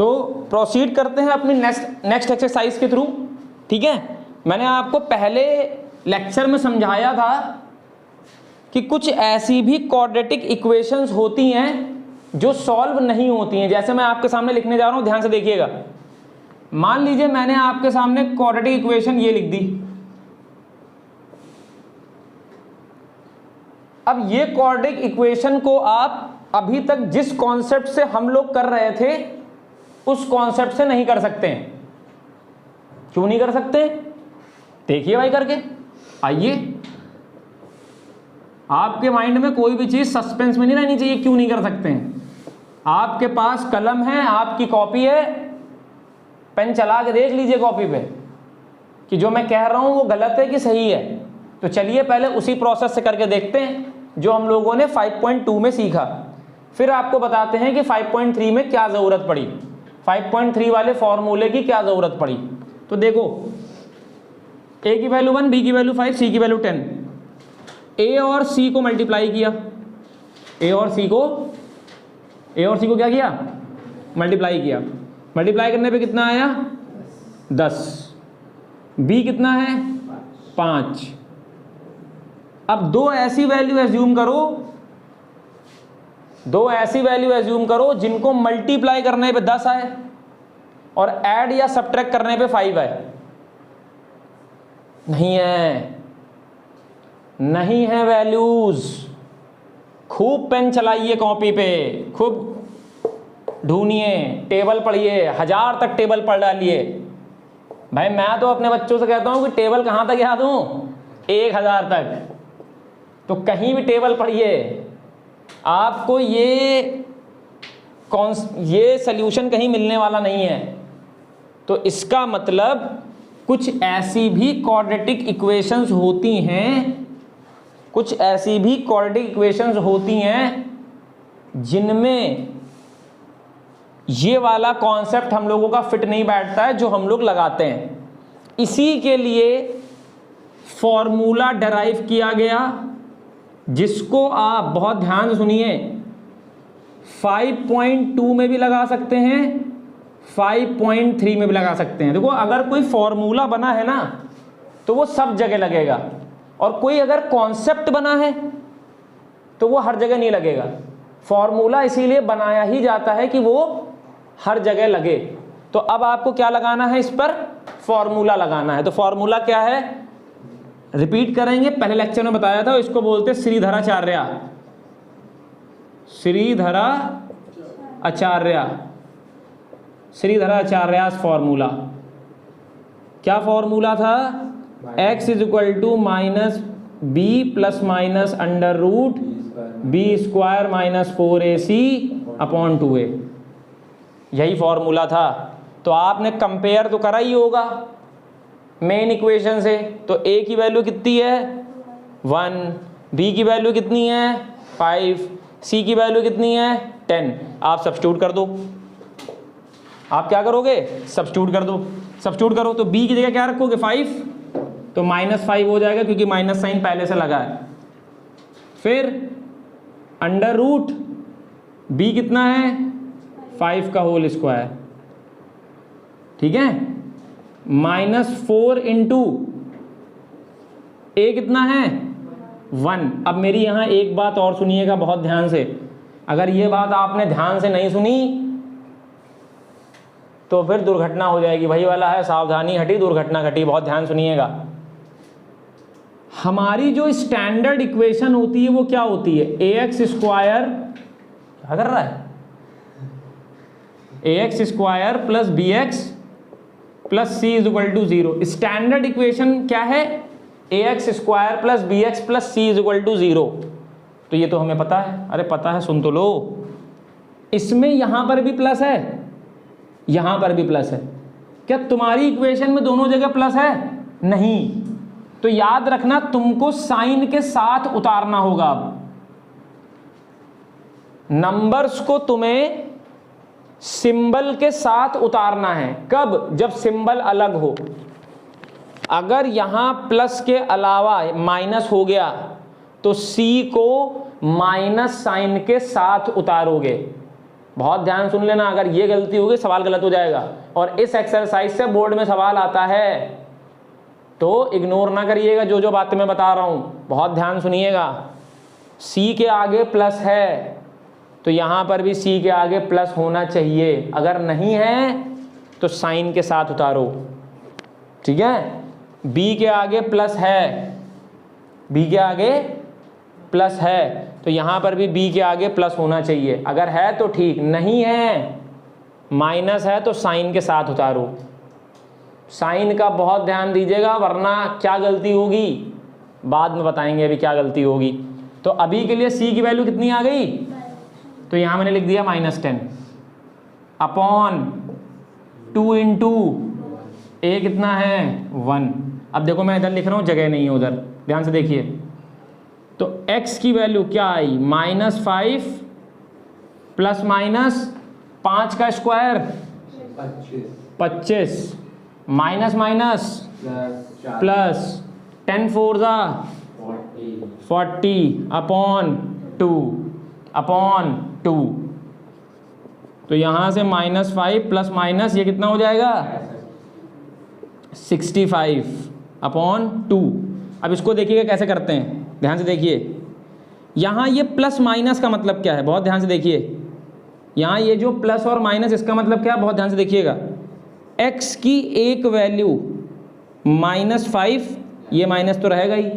तो प्रोसीड करते हैं अपनी नेक्स्ट एक्सरसाइज के थ्रू। ठीक है, मैंने आपको पहले लेक्चर में समझाया था कि कुछ ऐसी भी क्वाड्रेटिक इक्वेशंस होती हैं जो सॉल्व नहीं होती हैं। जैसे मैं आपके सामने लिखने जा रहा हूं, ध्यान से देखिएगा। मान लीजिए मैंने आपके सामने क्वाड्रेटिक इक्वेशन ये लिख दी। अब ये क्वाड्रेटिक इक्वेशन को आप अभी तक जिस कॉन्सेप्ट से हम लोग कर रहे थे उस कॉन्सेप्ट से नहीं कर सकते हैं। क्यों नहीं कर सकते? देखिए भाई करके, आइए। आपके माइंड में कोई भी चीज सस्पेंस में नहीं रहनी चाहिए। क्यों नहीं कर सकते हैं? आपके पास कलम है, आपकी कॉपी है, पेन चला के देख लीजिए कॉपी पे कि जो मैं कह रहा हूं वो गलत है कि सही है। तो चलिए पहले उसी प्रोसेस से करके देखते हैं जो हम लोगों ने 5.2 में सीखा, फिर आपको बताते हैं कि 5.3 में क्या जरूरत पड़ी, 5.3 वाले फॉर्मूले की क्या जरूरत पड़ी। तो देखो, ए की वैल्यू 1, बी की वैल्यू 5, सी की वैल्यू 10। ए और सी को मल्टीप्लाई किया, ए और सी को क्या किया? मल्टीप्लाई किया। मल्टीप्लाई करने पे कितना आया? 10। बी कितना है? 5। अब दो ऐसी वैल्यू एज्यूम करो जिनको मल्टीप्लाई करने पे 10 आए और ऐड या सब्ट्रैक्ट करने पे 5 आए। नहीं है वैल्यूज। खूब पेन चलाइए कॉपी पे, खूब ढूंढिए, टेबल पढ़िए, 1000 तक टेबल पढ़ डालिए। भाई मैं तो अपने बच्चों से कहता हूं कि टेबल कहां तक याद दूं? 1000 तक। तो कहीं भी टेबल पढ़िए, आपको ये सल्यूशन कहीं मिलने वाला नहीं है। तो इसका मतलब कुछ ऐसी भी क्वाड्रेटिक इक्वेशंस होती हैं जिनमें ये वाला कॉन्सेप्ट हम लोगों का फिट नहीं बैठता है जो हम लोग लगाते हैं। इसी के लिए फॉर्मूला डेराइव किया गया, जिसको आप बहुत ध्यान से सुनिए, 5.2 में भी लगा सकते हैं, 5.3 में भी लगा सकते हैं। देखो, अगर कोई फॉर्मूला बना है ना तो वो सब जगह लगेगा, और कोई अगर कॉन्सेप्ट बना है तो वो हर जगह नहीं लगेगा। फॉर्मूला इसीलिए बनाया ही जाता है कि वो हर जगह लगे। तो अब आपको क्या लगाना है? इस पर फॉर्मूला लगाना है। तो फॉर्मूला क्या है? रिपीट करेंगे, पहले लेक्चर में बताया था। इसको बोलते श्रीधराचार्य, श्रीधराचार्य फॉर्मूला। क्या फॉर्मूला था? x = -b ± √b² - 4ac/2a। यही फॉर्मूला था। तो आपने कंपेयर तो करा ही होगा मेन इक्वेशन से। तो a की वैल्यू कितनी है? 1, b की वैल्यू कितनी है? 5, c की वैल्यू कितनी है? 10। आप सब्स्टिट्यूट कर दो। आप क्या करोगे? सब्स्टिट्यूट कर दो। सब्स्टिट्यूट करो तो b की जगह क्या रखोगे? 5, तो -5 हो जाएगा क्योंकि माइनस साइन पहले से लगा है। फिर अंडर रूट b कितना है? 5 का होल स्क्वायर। ठीक है, -4 इंटू a कितना है? 1। अब मेरी यहां एक बात और सुनिएगा बहुत ध्यान से। अगर ये बात आपने ध्यान से नहीं सुनी तो फिर दुर्घटना हो जाएगी। वही वाला है, सावधानी हटी दुर्घटना घटी। बहुत ध्यान सुनिएगा। हमारी जो स्टैंडर्ड इक्वेशन होती है वो क्या होती है? ax² क्या कर रहा है? ax² + bx + c = 0। Standard equation क्या है? ax² + bx + c = 0। तो ये तो हमें पता है। अरे पता है, सुन तो लो। इसमें यहां पर भी प्लस है, यहां पर भी प्लस है। क्या तुम्हारी इक्वेशन में दोनों जगह प्लस है? नहीं। तो याद रखना, तुमको साइन के साथ उतारना होगा। अब नंबर्स को तुम्हें सिंबल के साथ उतारना है। कब? जब सिंबल अलग हो। अगर यहां प्लस के अलावा माइनस हो गया तो c को माइनस साइन के साथ उतारोगे। बहुत ध्यान सुन लेना, अगर ये गलती होगी सवाल गलत हो जाएगा। और इस एक्सरसाइज से बोर्ड में सवाल आता है, तो इग्नोर ना करिएगा जो जो बातें मैं बता रहा हूँ, बहुत ध्यान सुनिएगा। सी के आगे प्लस है तो यहाँ पर भी सी के आगे प्लस होना चाहिए, अगर नहीं है तो साइन के साथ उतारो, ठीक है। बी के आगे प्लस है, बी के आगे प्लस है तो यहाँ पर भी बी के आगे प्लस होना चाहिए, अगर है तो ठीक, नहीं है माइनस है तो साइन के साथ उतारो। साइन का बहुत ध्यान दीजिएगा वरना क्या गलती होगी बाद में बताएंगे, अभी क्या गलती होगी। तो अभी के लिए सी की वैल्यू कितनी आ गई, तो यहाँ मैंने लिख दिया -10 अपॉन 2 इंटू ए कितना है 1। अब देखो मैं इधर लिख रहा हूँ, जगह नहीं है उधर, ध्यान से देखिए। तो x की वैल्यू क्या आई, -5 प्लस माइनस 5 का स्क्वायर 25 माइनस माइनस प्लस 10 4 जा 40 अपॉन 2 तो यहाँ से -5 प्लस माइनस ये कितना हो जाएगा 65 अपॉन 2। अब इसको देखिएगा कैसे करते हैं, ध्यान से देखिए। यहाँ ये प्लस माइनस का मतलब क्या है, बहुत ध्यान से देखिए। यहाँ ये जो प्लस और माइनस इसका मतलब क्या है, बहुत ध्यान से देखिएगा। x की एक वैल्यू -5, ये माइनस तो रहेगा ही,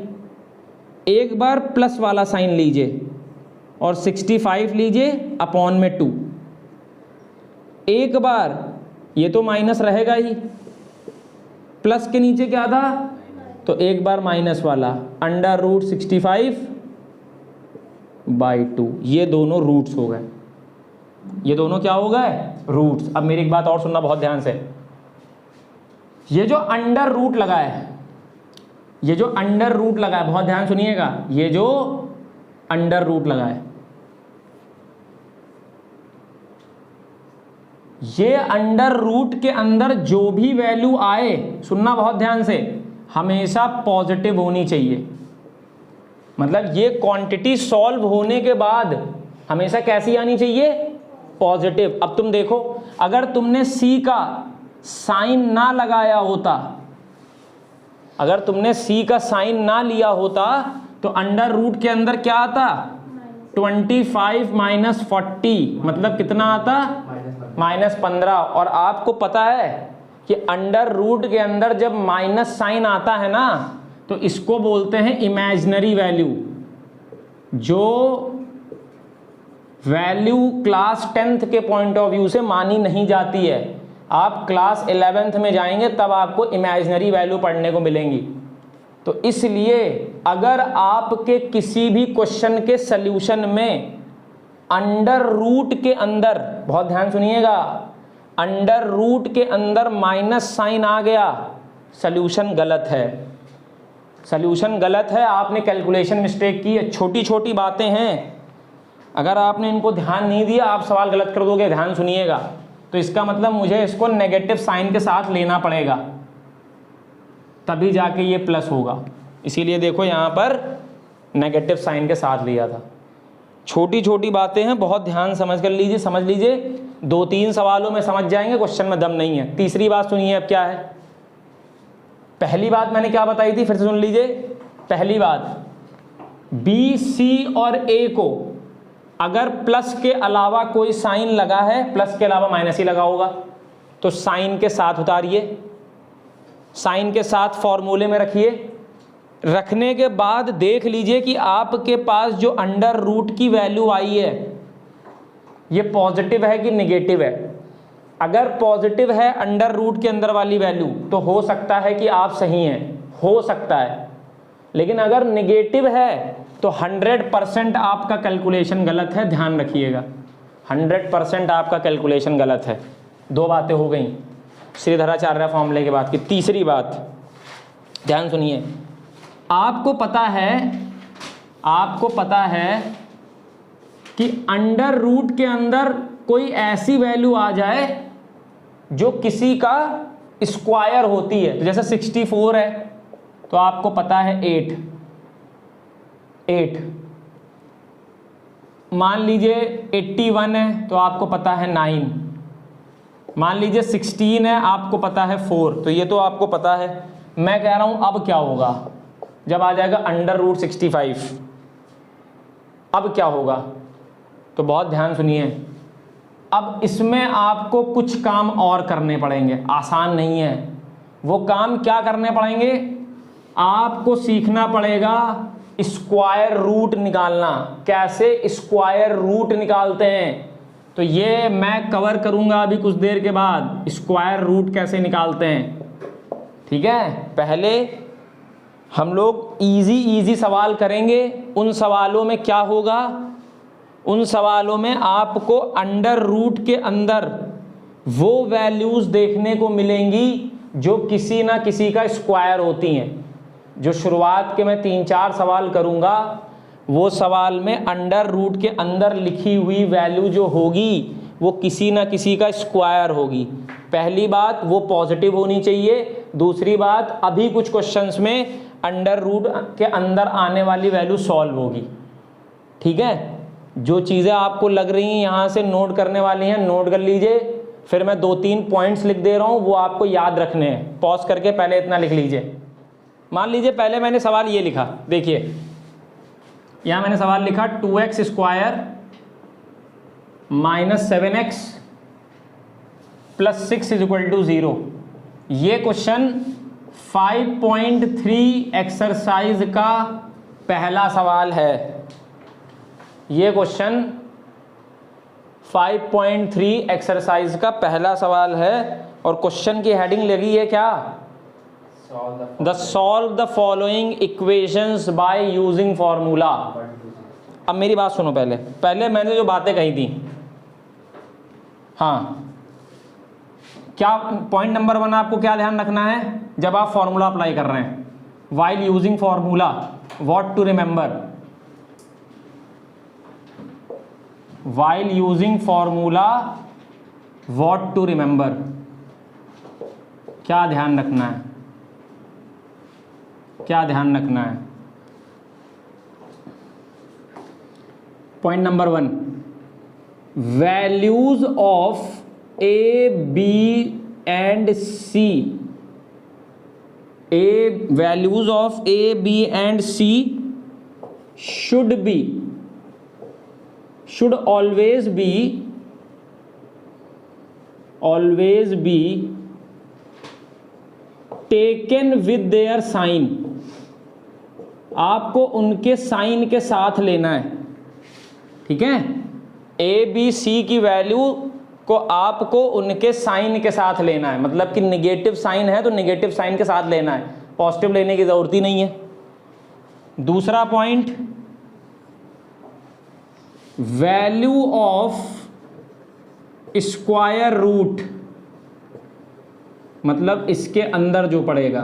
एक बार प्लस वाला साइन लीजिए और 65 लीजिए अपॉन में 2, एक बार ये तो माइनस रहेगा ही, प्लस के नीचे क्या था तो एक बार माइनस वाला √65/2, ये दोनों रूट्स हो गए, ये दोनों क्या हो गए रूट्स। अब मेरी एक बात और सुनना बहुत ध्यान से, ये जो अंडर रूट लगा है, ये जो अंडर रूट लगा है, बहुत ध्यान सुनिएगा, ये जो अंडर रूट लगा है, ये अंडर रूट के अंदर जो भी वैल्यू आए, सुनना बहुत ध्यान से, हमेशा पॉजिटिव होनी चाहिए। मतलब ये क्वांटिटी सॉल्व होने के बाद हमेशा कैसी आनी चाहिए, पॉजिटिव। अब तुम देखो, अगर तुमने सी का साइन ना लगाया होता, अगर तुमने सी का साइन ना लिया होता तो अंडर रूट के अंदर क्या आता 25 - 40 मतलब कितना आता -15। और आपको पता है कि अंडर रूट के अंदर जब माइनस साइन आता है ना तो इसको बोलते हैं इमेजिनरी वैल्यू। जो वैल्यू क्लास 10th के पॉइंट ऑफ व्यू से मानी नहीं जाती है, आप क्लास 11th में जाएंगे तब आपको इमेजिनरी वैल्यू पढ़ने को मिलेंगी। तो इसलिए अगर आपके किसी भी क्वेश्चन के सल्यूशन में अंडर रूट के अंदर, बहुत ध्यान सुनिएगा, अंडर रूट के अंदर माइनस साइन आ गया, सल्यूशन गलत है, सल्यूशन गलत है, आपने कैलकुलेशन मिस्टेक की है। छोटी छोटी बातें हैं, अगर आपने इनको ध्यान नहीं दिया आप सवाल गलत कर दोगे। ध्यान सुनिएगा, तो इसका मतलब मुझे इसको नेगेटिव साइन के साथ लेना पड़ेगा, तभी जाके ये प्लस होगा। इसीलिए देखो यहाँ पर नेगेटिव साइन के साथ लिया था। छोटी छोटी बातें हैं, बहुत ध्यान समझ कर लीजिए, समझ लीजिए। 2-3 सवालों में समझ जाएंगे, क्वेश्चन में दम नहीं है। तीसरी बात सुनिए, अब क्या है। पहली बात मैंने क्या बताई थी, फिर से सुन लीजिए। पहली बात, बी, सी और ए को अगर प्लस के अलावा कोई साइन लगा है, प्लस के अलावा माइनस ही लगा होगा, तो साइन के साथ उतारिए, साइन के साथ फॉर्मूले में रखिए। रखने के बाद देख लीजिए कि आपके पास जो अंडर रूट की वैल्यू आई है ये पॉजिटिव है कि नेगेटिव है। अगर पॉजिटिव है अंडर रूट के अंदर वाली वैल्यू तो हो सकता है कि आप सही हैं, हो सकता है। लेकिन अगर नेगेटिव है तो 100% आपका कैलकुलेशन गलत है, ध्यान रखिएगा। 100% आपका कैलकुलेशन गलत है। 2 बातें हो गई श्रीधराचार्य फॉर्मूले के बाद की। तीसरी बात ध्यान सुनिए, आपको पता है कि अंडर रूट के अंदर कोई ऐसी वैल्यू आ जाए जो किसी का स्क्वायर होती है। तो जैसे 64 है तो आपको पता है 8 मान लीजिए 81 है तो आपको पता है 9, मान लीजिए 16 है आपको पता है 4, तो ये तो आपको पता है। मैं कह रहा हूं अब क्या होगा जब आ जाएगा √65, अब क्या होगा? तो बहुत ध्यान सुनिए, अब इसमें आपको कुछ काम और करने पड़ेंगे, आसान नहीं है। वो काम क्या करने पड़ेंगे? आपको सीखना पड़ेगा स्क्वायर रूट निकालना, कैसे स्क्वायर रूट निकालते हैं। तो ये मैं कवर करूंगा अभी कुछ देर के बाद, स्क्वायर रूट कैसे निकालते हैं। ठीक है, पहले हम लोग इजी सवाल करेंगे। उन सवालों में क्या होगा? उन सवालों में आपको अंडर रूट के अंदर वो वैल्यूज देखने को मिलेंगी जो किसी ना किसी का स्क्वायर होती हैं। जो शुरुआत के मैं 3-4 सवाल करूंगा वो सवाल में अंडर रूट के अंदर लिखी हुई वैल्यू जो होगी वो किसी ना किसी का स्क्वायर होगी। पहली बात वो पॉजिटिव होनी चाहिए। दूसरी बात अभी कुछ क्वेश्चंस में अंडर रूट के अंदर आने वाली वैल्यू सॉल्व होगी। ठीक है, जो चीज़ें आपको लग रही हैं यहाँ से नोट करने वाली हैं नोट कर लीजिए, फिर मैं 2-3 पॉइंट्स लिख दे रहा हूँ वो आपको याद रखने हैं। पॉज करके पहले इतना लिख लीजिए। मान लीजिए पहले मैंने सवाल ये लिखा, देखिए यहाँ मैंने सवाल लिखा 2x square minus 7x plus 6 = 0। ये क्वेश्चन 5.3 एक्सरसाइज का पहला सवाल है। ये क्वेश्चन 5.3 एक्सरसाइज का पहला सवाल है और क्वेश्चन की हेडिंग लगी है क्या? Solve the following equations by using formula. अब मेरी बात सुनो, पहले मैंने जो बातें कही थी, हाँ, क्या पॉइंट नंबर 1 आपको क्या ध्यान रखना है जब आप फॉर्मूला अप्लाई कर रहे हैं? While using formula what to remember? While using formula what to remember, क्या ध्यान रखना है? क्या ध्यान रखना है? Point number 1, values of A B and C, values of A B and C should always be taken with their sign। आपको उनके साइन के साथ लेना है। ठीक है, ए बी सी की वैल्यू को आपको उनके साइन के साथ लेना है, मतलब कि निगेटिव साइन है तो निगेटिव साइन के साथ लेना है, पॉजिटिव लेने की जरूरत ही नहीं है। दूसरा point, value of square root, मतलब इसके अंदर जो पड़ेगा,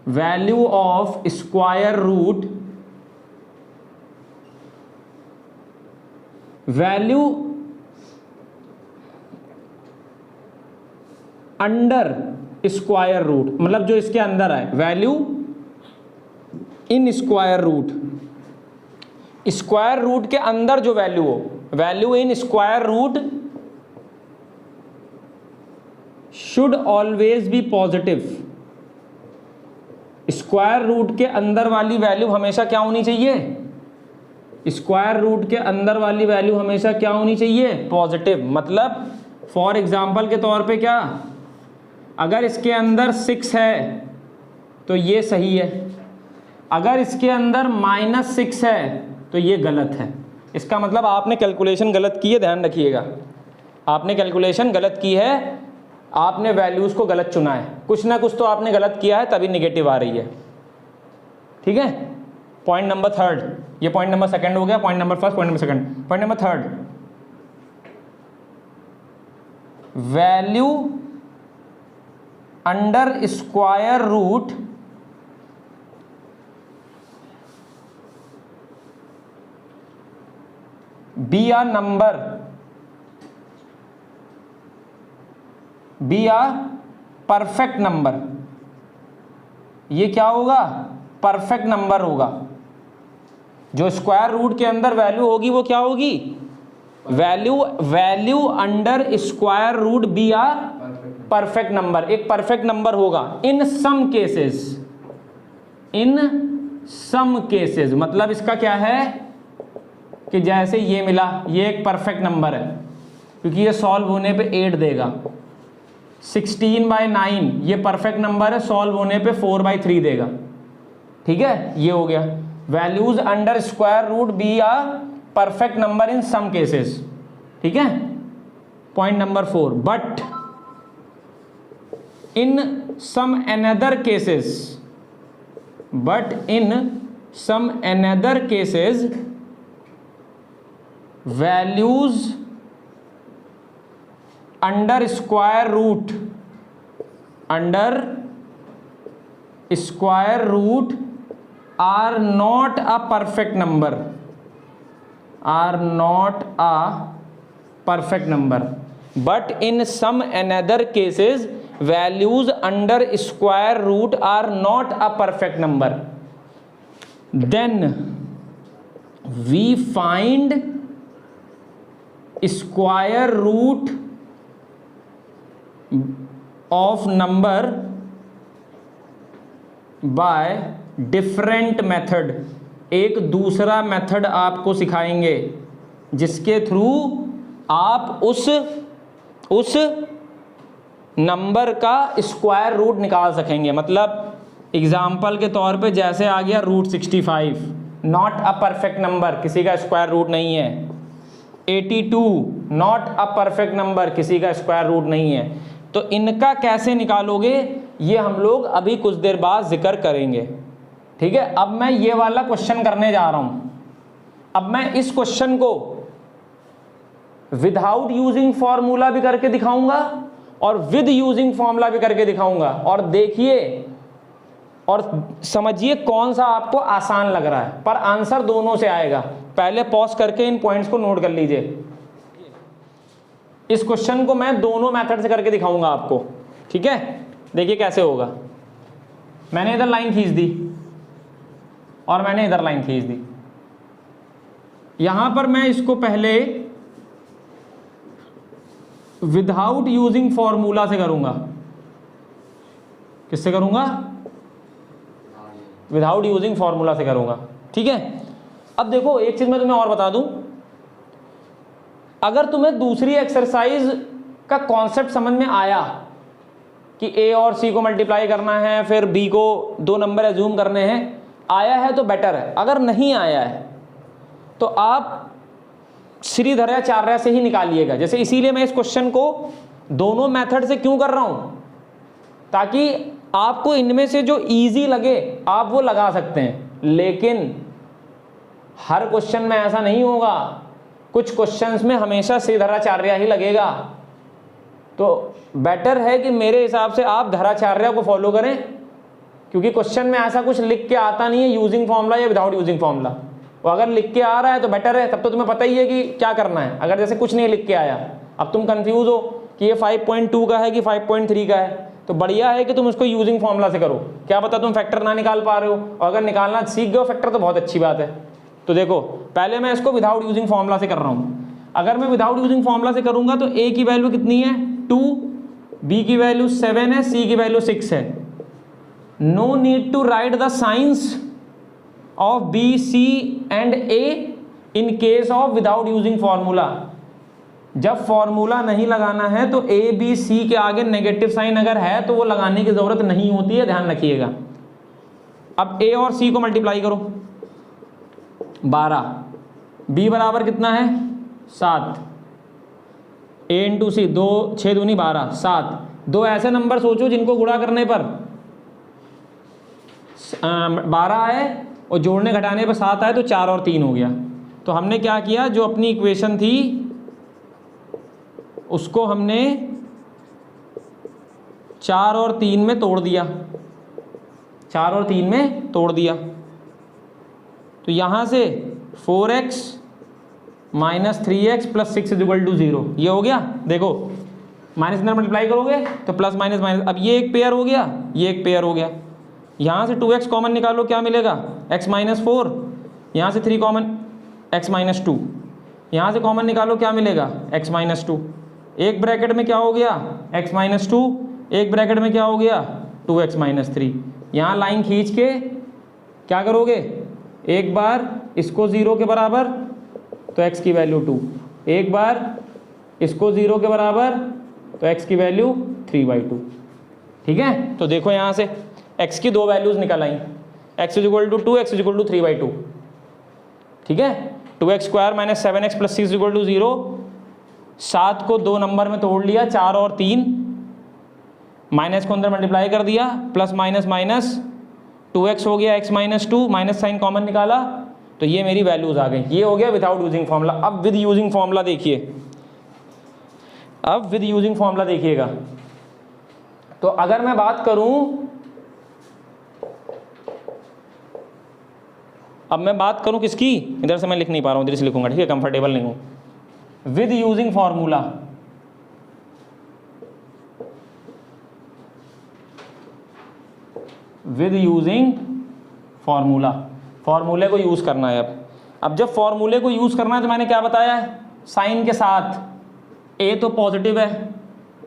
value of square root, value under square root, मतलब जो इसके अंदर है, value in square root, square root के अंदर जो वैल्यू हो, value in square root should always be positive. Square root के अंदर वाली वैल्यू हमेशा क्या होनी चाहिए? स्क्वायर रूट के अंदर वाली वैल्यू हमेशा क्या होनी चाहिए? पॉजिटिव। मतलब फॉर एग्जाम्पल के तौर पे क्या, अगर इसके अंदर 6 है तो ये सही है, अगर इसके अंदर -6 है तो ये गलत है। इसका मतलब आपने कैलकुलेशन गलत की है, ध्यान रखिएगा, आपने कैलकुलेशन गलत की है, आपने वैल्यूज को गलत चुना है, कुछ ना कुछ तो आपने गलत किया है तभी निगेटिव आ रही है। ठीक है, पॉइंट नंबर 3, ये पॉइंट नंबर 2 हो गया, point number 1, point number 2, point number 3, value under square root B आ नंबर, बी आ परफेक्ट नंबर। ये क्या होगा? परफेक्ट नंबर होगा। जो स्क्वायर रूट के अंदर वैल्यू होगी वो क्या होगी, value under square root be are perfect number, एक परफेक्ट नंबर होगा इन सम केसेस। मतलब इसका क्या है कि जैसे ये मिला, ये एक परफेक्ट नंबर है क्योंकि ये सॉल्व होने पे 8 देगा। 16/9 ये परफेक्ट नंबर है, सॉल्व होने पे 4/3 देगा। ठीक है, ये हो गया values under square root be are perfect number in some cases. ठीक है, point number 4, but in some another cases values under square root are not a perfect number, but in some another cases values under square root are not a perfect number, then we find square root of number by different method। एक दूसरा method आपको सिखाएंगे जिसके through आप उस number का square root निकाल सकेंगे। मतलब एग्जाम्पल के तौर पे जैसे आ गया root 65, not a perfect number, किसी का स्क्वायर रूट नहीं है। 82 नॉट अ परफेक्ट नंबर, किसी का स्क्वायर रूट नहीं है। तो इनका कैसे निकालोगे ये हम लोग अभी कुछ देर बाद जिक्र करेंगे। ठीक है, अब मैं ये वाला क्वेश्चन करने जा रहा हूं। अब मैं इस क्वेश्चन को विदाउट यूजिंग फॉर्मूला भी करके दिखाऊंगा और विद यूजिंग फॉर्मूला भी करके दिखाऊंगा, और देखिए और समझिए कौन सा आपको आसान लग रहा है, पर आंसर दोनों से आएगा। पहले पॉज करके इन पॉइंट्स को नोट कर लीजिए। इस क्वेश्चन को मैं दोनों मेथड से करके दिखाऊंगा आपको। ठीक है, देखिए कैसे होगा। मैंने इधर लाइन खींच दी और मैंने इधर लाइन खींच दी। यहां पर मैं इसको पहले विदाउट यूजिंग फॉर्मूला से करूंगा। किससे करूंगा? विदाउट यूजिंग फॉर्मूला से करूंगा। ठीक है, अब देखो एक चीज मैं तुम्हें और बता दूं, अगर तुम्हें दूसरी एक्सरसाइज का कॉन्सेप्ट समझ में आया कि ए और सी को मल्टीप्लाई करना है, फिर बी को 2 नंबर एज्यूम करने हैं, आया है तो बेटर है। अगर नहीं आया है तो आप श्रीधराचार्य से ही निकालिएगा। जैसे इसीलिए मैं इस क्वेश्चन को दोनों मेथड से क्यों कर रहा हूं, ताकि आपको इनमें से जो इजी लगे आप वो लगा सकते हैं। लेकिन हर क्वेश्चन में ऐसा नहीं होगा, कुछ क्वेश्चंस में हमेशा श्रीधराचार्य ही लगेगा। तो बेटर है कि मेरे हिसाब से आप धराचार्य को फॉलो करें, क्योंकि क्वेश्चन में ऐसा कुछ लिख के आता नहीं है यूजिंग फॉर्मूला या विदाउट यूजिंग फॉर्मूला। वो अगर लिख के आ रहा है तो बेटर है, तब तो तुम्हें पता ही है कि क्या करना है। अगर जैसे कुछ नहीं लिख के आया, अब तुम कंफ्यूज हो कि ये 5.2 का है कि 5.3 का है, तो बढ़िया है कि तुम उसको यूजिंग फॉर्मूला से करो। क्या पता तुम फैक्टर ना निकाल पा रहे हो, और अगर निकालना सीख गए हो फैक्टर तो बहुत अच्छी बात है। तो देखो पहले मैं इसको विदाउट यूजिंग फॉर्मूला से कर रहा हूँ। अगर मैं विदाउट यूजिंग फॉर्मूला से करूँगा तो ए की वैल्यू कितनी है 2, बी की वैल्यू 7 है, सी की वैल्यू 6 है। No need to write the signs of B, C and A in case of without using formula. जब फॉर्मूला नहीं लगाना है तो ए बी सी के आगे नेगेटिव साइन अगर है तो वो लगाने की जरूरत नहीं होती है, ध्यान रखिएगा। अब ए और सी को मल्टीप्लाई करो, 12, बी बराबर कितना है 7, ए इंटू सी, 2 6 दूनी 12, 7। 2 ऐसे नंबर सोचो जिनको गुणा करने पर 12 आए और जोड़ने घटाने पर 7 आए, तो 4 और 3 हो गया। तो हमने क्या किया, जो अपनी इक्वेशन थी उसको हमने 4 और 3 में तोड़ दिया, 4 और 3 में तोड़ दिया। तो यहां से 4x minus 3x plus 6 is equal to 0, ये हो गया। देखो माइनस इधर मल्टीप्लाई करोगे तो प्लस माइनस माइनस, अब ये एक पेयर हो गया, ये एक पेयर हो गया। यहां से 2x कॉमन निकालो, क्या मिलेगा x माइनस 4, यहाँ से 3 कॉमन, x माइनस 2, यहाँ से कॉमन निकालो, क्या मिलेगा x माइनस 2, एक ब्रैकेट में क्या हो गया x माइनस 2, एक ब्रैकेट में क्या हो गया 2x माइनस 3। यहाँ लाइन खींच के क्या करोगे, एक बार इसको 0 के बराबर तो x की वैल्यू 2, एक बार इसको 0 के बराबर तो x की वैल्यू 3/2। ठीक है, तो देखो यहाँ से x की 2 वैल्यूज़ निकल आई, x equal to 2, x equal to 3/2। ठीक है, 2x square minus 7x plus 6 equal to 0। 7 को 2 नंबर में तोड़ लिया, 4 और 3, माइनस को अंदर मल्टीप्लाई कर दिया, प्लस माइनस माइनस 2x हो गया x minus 2, minus sign common निकाला, तो ये मेरी वैल्यूज आ गई। ये हो गया विदाउट यूजिंग फॉर्मूला। अब विद यूजिंग फॉर्मूला देखिए, अब विद यूजिंग फॉर्मूला देखिएगा। तो अगर मैं बात करूं, अब मैं बात करूं किसकी, इधर से मैं लिख नहीं पा रहा हूं, इधर से लिखूंगा, ठीक है, कंफर्टेबल नहीं हूं। With using formula, with using formula, फॉर्मूले को यूज करना है। अब जब फॉर्मूले को यूज करना है तो मैंने क्या बताया है, साइन के साथ, ए तो पॉजिटिव है,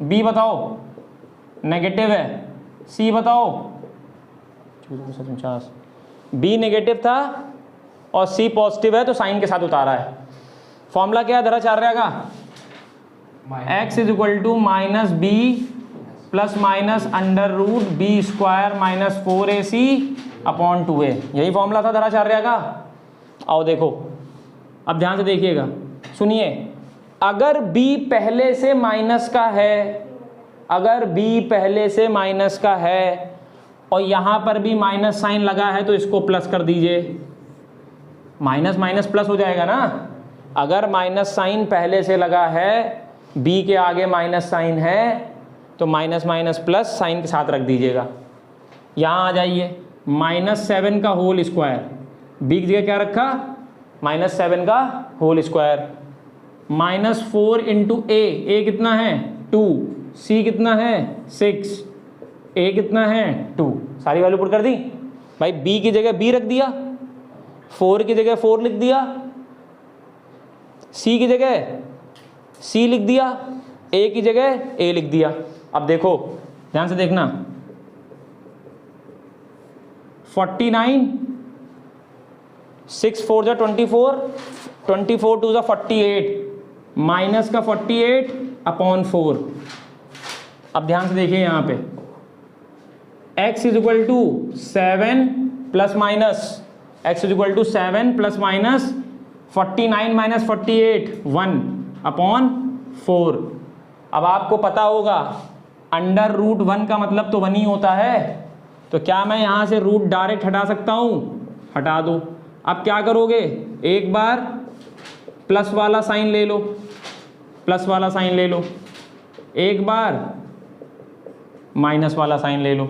बी बताओ नेगेटिव है, सी बताओ, बी नेगेटिव था और सी पॉजिटिव है, तो साइन के साथ उतारा है। फॉर्मूला क्या है धराचार्य का, x is equal to minus B plus minus under root B square minus 4ac upon 2a, यही फॉर्मूला था धराचार्य का। आओ देखो, अब ध्यान से देखिएगा, सुनिए, अगर b पहले से माइनस का है, अगर b पहले से माइनस का है और यहाँ पर भी माइनस साइन लगा है तो इसको प्लस कर दीजिए, माइनस माइनस प्लस हो जाएगा ना। अगर माइनस साइन पहले से लगा है, b के आगे माइनस साइन है, तो माइनस माइनस प्लस साइन के साथ रख दीजिएगा। यहाँ आ जाइए, -7 का होल स्क्वायर, b की जगह क्या रखा, -7 का होल स्क्वायर, -4 इंटू ए कितना है 2, c कितना है 6, a कितना है 2, सारी वैल्यू पुट कर दी भाई। b की जगह b रख दिया, 4 की जगह 4 लिख दिया, c की जगह c लिख दिया, a की जगह a लिख दिया। अब देखो ध्यान से देखना, 49, 6 4 जा 24, 24 2 जा 48, माइनस का 48 अपॉन 4। अब ध्यान से देखिए यहाँ पे, x is equal to 7 plus minus, x is equal to 7 plus minus 49 minus 48 1 upon 4। अब आपको पता होगा अंडर रूट 1 का मतलब तो 1 ही होता है, तो क्या मैं यहाँ से रूट डायरेक्ट हटा सकता हूँ, हटा दो। अब क्या करोगे, एक बार प्लस वाला साइन ले लो, प्लस वाला साइन ले लो, एक बार माइनस वाला साइन ले लो।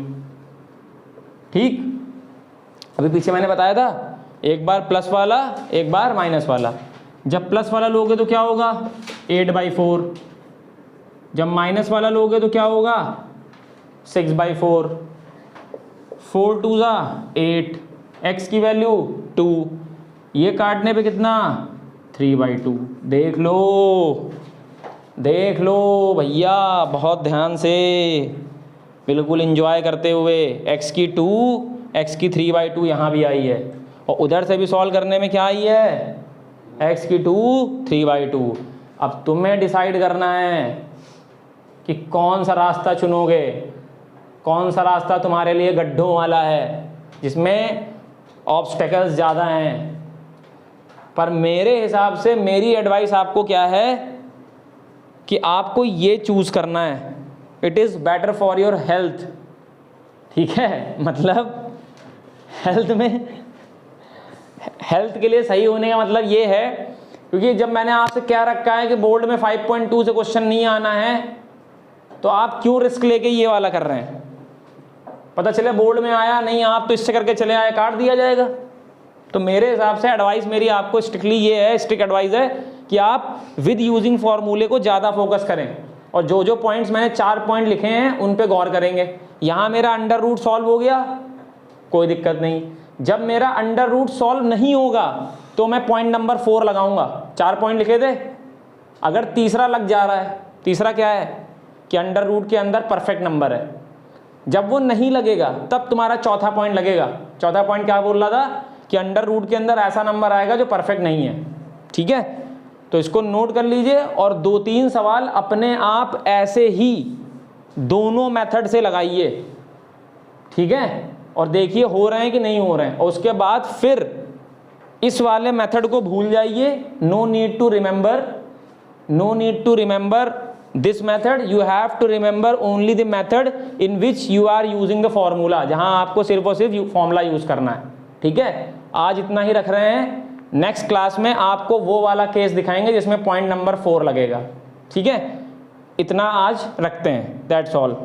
ठीक, अभी पीछे मैंने बताया था, एक बार प्लस वाला एक बार माइनस वाला। जब प्लस वाला लोगे तो क्या होगा 8/4, जब माइनस वाला लोगे तो क्या होगा 6/4, 4 2 जा 8, x की वैल्यू 2, ये काटने पे कितना 3/2। देख लो देख लो भैया, बहुत ध्यान से, बिल्कुल एंजॉय करते हुए। x की 2, x की 3/2 यहाँ भी आई है, और उधर से भी सॉल्व करने में क्या आई है, x की 2 3/2। अब तुम्हें डिसाइड करना है कि कौन सा रास्ता चुनोगे, कौन सा रास्ता तुम्हारे लिए गड्ढों वाला है, जिसमें ऑब्स्टेकल्स ज़्यादा हैं। पर मेरे हिसाब से मेरी एडवाइस आपको क्या है कि आपको ये चूज़ करना है, it is better for your health. ठीक है, मतलब हेल्थ के लिए सही होने का मतलब ये है, क्योंकि जब मैंने आपसे क्या रखा है कि बोर्ड में 5.2 से क्वेश्चन नहीं आना है, तो आप क्यों रिस्क लेके ये वाला कर रहे हैं। पता चले बोर्ड में आया नहीं, आप तो इससे करके चले आए, काट दिया जाएगा। तो मेरे हिसाब से एडवाइस मेरी आपको स्ट्रिक्टली ये है, स्ट्रिक्ट एडवाइस है कि आप विद यूजिंग फॉर्मूले को ज़्यादा फोकस करें, और जो जो पॉइंट्स मैंने 4 पॉइंट लिखे हैं उन पे गौर करेंगे। यहाँ मेरा अंडर रूट सॉल्व हो गया, कोई दिक्कत नहीं। जब मेरा अंडर रूट सॉल्व नहीं होगा तो मैं पॉइंट नंबर 4 लगाऊंगा। 4 पॉइंट लिखे थे। अगर तीसरा लग जा रहा है, तीसरा क्या है कि अंडर रूट के अंदर परफेक्ट नंबर है, जब वो नहीं लगेगा तब तुम्हारा चौथा पॉइंट लगेगा। चौथा पॉइंट क्या बोल रहा था कि अंडर रूट के अंदर ऐसा नंबर आएगा जो परफेक्ट नहीं है। ठीक है, तो इसको नोट कर लीजिए और 2-3 सवाल अपने आप ऐसे ही दोनों मेथड से लगाइए। ठीक है, और देखिए हो रहे हैं कि नहीं हो रहे हैं, और उसके बाद फिर इस वाले मेथड को भूल जाइए। No need to remember, no need to remember this method, you have to remember only the method in which you are using the formula, जहां आपको सिर्फ और सिर्फ फॉर्मूला यूज करना है। ठीक है, आज इतना ही रख रहे हैं। नेक्स्ट क्लास में आपको वो वाला केस दिखाएंगे जिसमें पॉइंट नंबर 4 लगेगा। ठीक है, इतना आज रखते हैं। That's all.